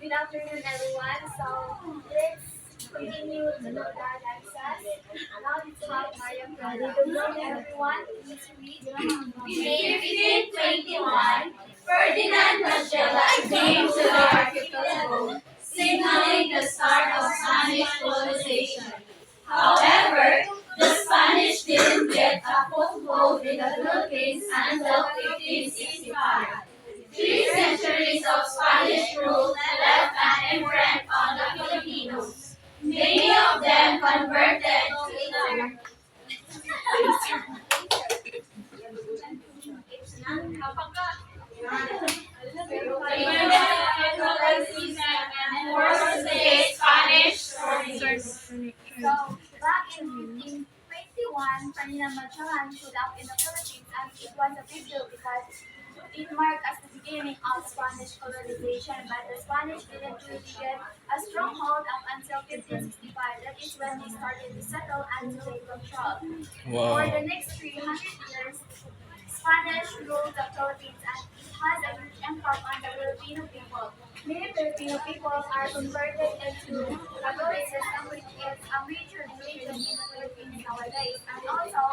Good afternoon, everyone. So let's continue to the dances. Now let's have Maria Clara. Good morning, everyone. Please read. In 1521, Ferdinand Magellan came to the archipelago, signaling the start of Spanish colonization. However, the Spanish didn't get a foothold in the Philippines until 1565. 3 centuries of Spanish rule left an imprint on the Filipinos. Many of them converted to Islam. So back in 1521, Ferdinand Magellan showed up in the Philippines, and it was a big deal because it marked as the beginning of Spanish colonization, but the Spanish didn't really get a stronghold up until 1565. That is when they started to settle and to take control. For the next 300 years, Spanish ruled the Philippines, and it has a huge impact on the Filipino people. Many Filipino people are converted into Catholicism, which is a major religion in the Philippines nowadays. And also,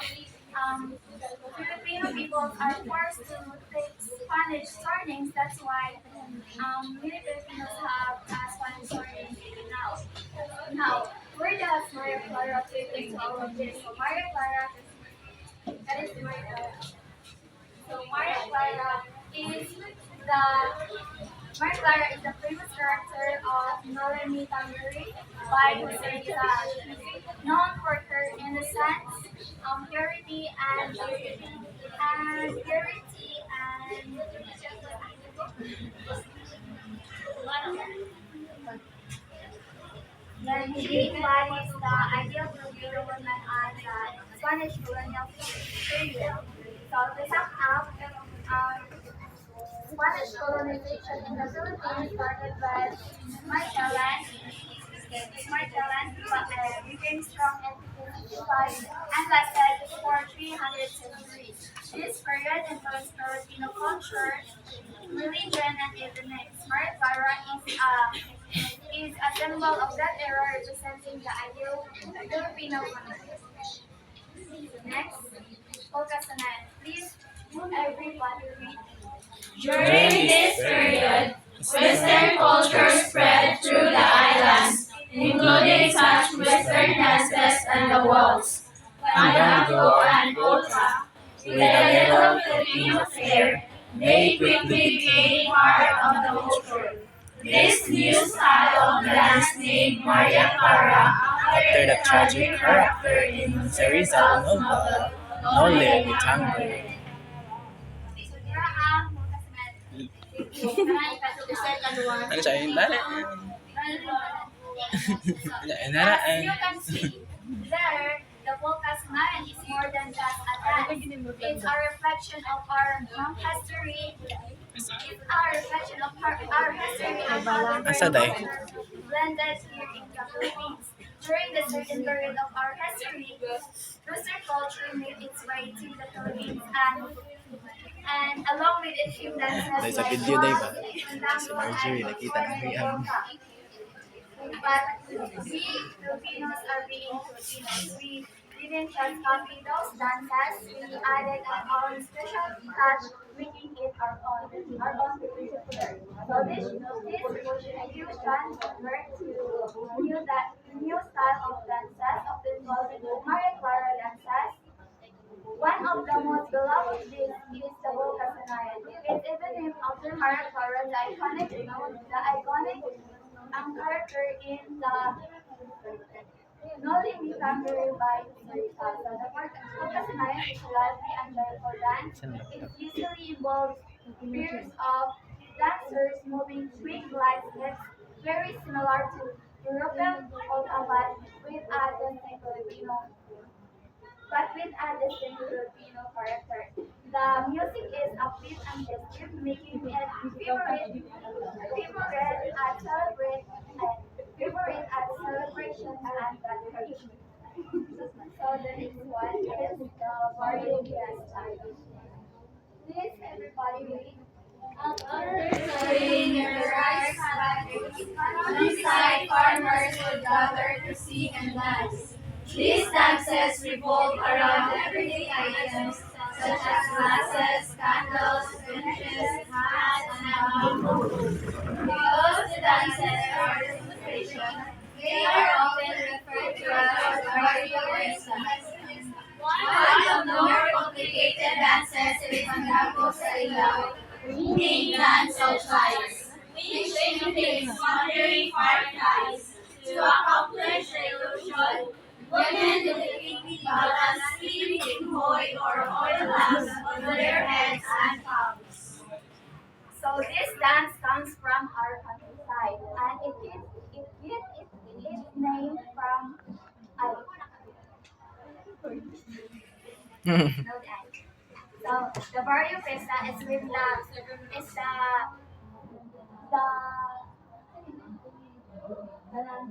Filipino people are forced to take Spanish surnames. That's why many Filipinos have Spanish surnames even now. Now, where does Maria Clara fit into all of this? So Maria Clara, that is Maria Clara. So Maria Clara is Maria Clara is the famous character of Melanie Tangeri by Jose Rizal. She's known for her innocence, purity, and purity and then he embodies the ideal Filipino woman on the Spanish colonial period. So to sum up, Spanish colonization in the Philippines started with Magellan. Magellan became strong in 1565 and lasted for 300 centuries. This period influenced Filipino culture, religion, and economics. Maria Clara is a symbol of that era, representing the ideal Filipino woman. Next, focus on it. Please, everybody read. During this period, Western culture spread through the islands, including such Western dances and the waltz, fandango and polka. With a little Filipino flair, they quickly became part of the culture. This new style of dance named Maria Clara after the tragic character in Jose Rizal novel, Noli Me Tangere. Ano siya? Yung dali. Nara. As you can see, there, the Volcasnayan is more than just a dance. It's a reflection of our history. It's a reflection of our history and how the Asa day? blended here in the Philippines. During the certain period of our history, Western culture made its way to the Philippines, and along with it came dances Dahil sa like video day ba? waltz, Si tango, Marjorie and nakita na Rian. but we Filipinos are being Filipinos. We didn't just copy those dances. We added our own special touch, making it our own particular. So this fusion convert to new style of dances, often called Maria Clara dances. One of the most beloved of these is the Volcasanayan. It's even named after Maria Clara, the iconic character in the Noli Me Tangere by Sarita. So the Volcasanayan is a lively and joyful dance. It usually involves pairs of dancers moving quick glide steps, very similar to European polka but with a distinct Filipino character. The music is upbeat and festive, making it favorite at celebrations and graduation. So the next one is the Varieties time. Please everybody read. Studying your rights, Alongside farmers would gather to sing and dance. These dances revolve around everyday items such as glasses, candles, benches, hats, and bamboo. Because the dances are demonstration, they are often referred to as barrio dances. One of the more complicated dances is Fandango sa Ilaw, moving dance of fires, which imitates wandering fireflies. To accomplish the illusion, women delicately balance three tinhoy or oil lamps over their heads and palms. So this dance comes from our countryside, and it is its name from no dance. So the Barrio Fiesta is with the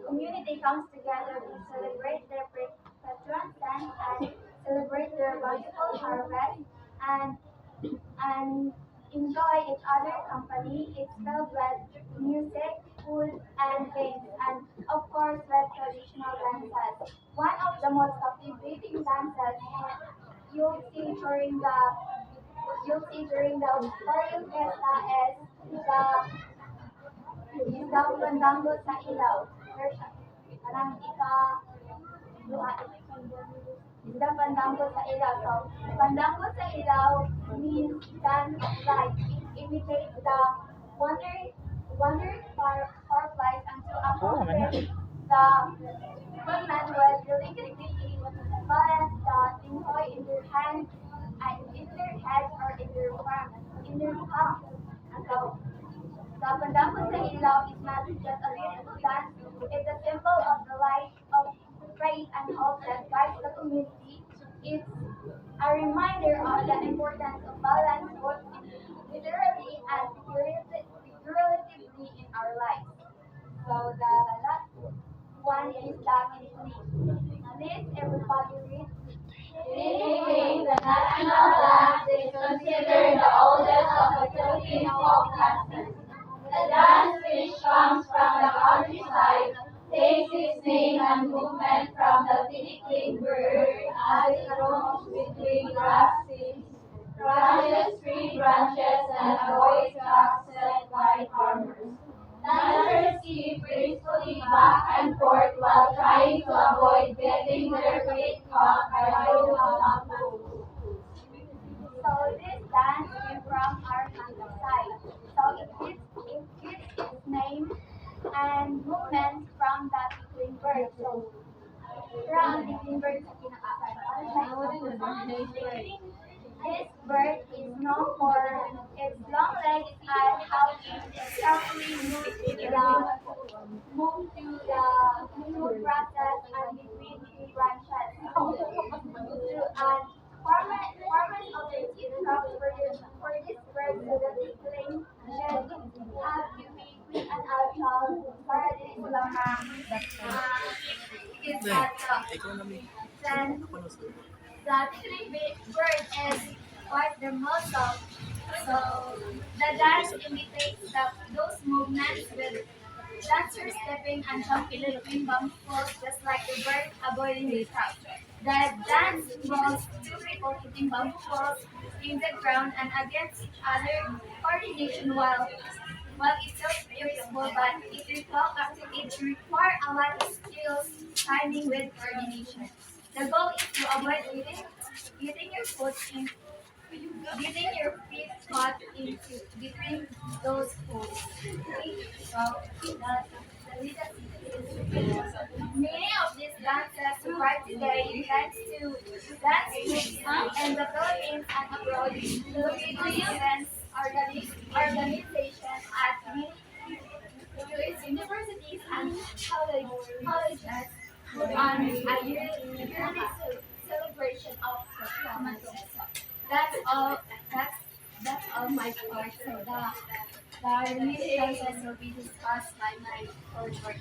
community comes together to celebrate their patron saint and celebrate their bountiful harvest and and enjoy each other's company. It's filled with music, food, and games, and of course with traditional dances. One of the most captivating dances you'll see during the Barrio Fiesta is the Pandango sa Ilaw. Version. Parang is the Pandango sa Ilaw. So, Pandango sa Ilaw means dance of light. It imitates the wandering fireflies until accomplish the women will delicately balance the tinhoy in their hands, in their heads, or in their palms. And so, the Pandango sa Ilaw is not just a beautiful dance, it's a symbol of the light of faith and hope that guides the community. It's a reminder of the importance of balance both literally and figuratively in our lives. So the last one is the Philippines. Please everybody read. Philippines, the national dance, is considered the oldest of the Philippine folk dances. The dance, which comes from the countryside, takes its name and movement from the tinikling bird as it roams between grass seeds, crushes tree branches, and avoids traps set by farmers. Dancers skip gracefully back and forth while trying to avoid getting their feet caught by low bamboo. So this dance came from our countryside. So it gets its name and movements from the tickling bird. So from tickling bird sa kinakasal. This bird is known for its long legs and how it carefully moves through the smooth grasses and between tree branches. And farmers often eat crops for this bird so that the claim should have to be quick and agile para din sila it's then the tickling bird is quite the muscle. So the dance imitates those movements with dancers stepping and jumping between bamboo poles just like the bird avoiding the trap. The dance involves two people hitting bamboo poles in the ground and against each other coordination while it's so beautiful, but it requires a lot of skills, timing with coordination. The goal is to avoid getting your foot in, getting your feet caught into between those poles. Okay? So many of these dances survive today thanks to dance groups in the Philippines and abroad. Filipino events organizations at many universities and colleges put on a yearly celebration of performance. That's all. That's all my part. So the remaining dances will be discussed by my cohort.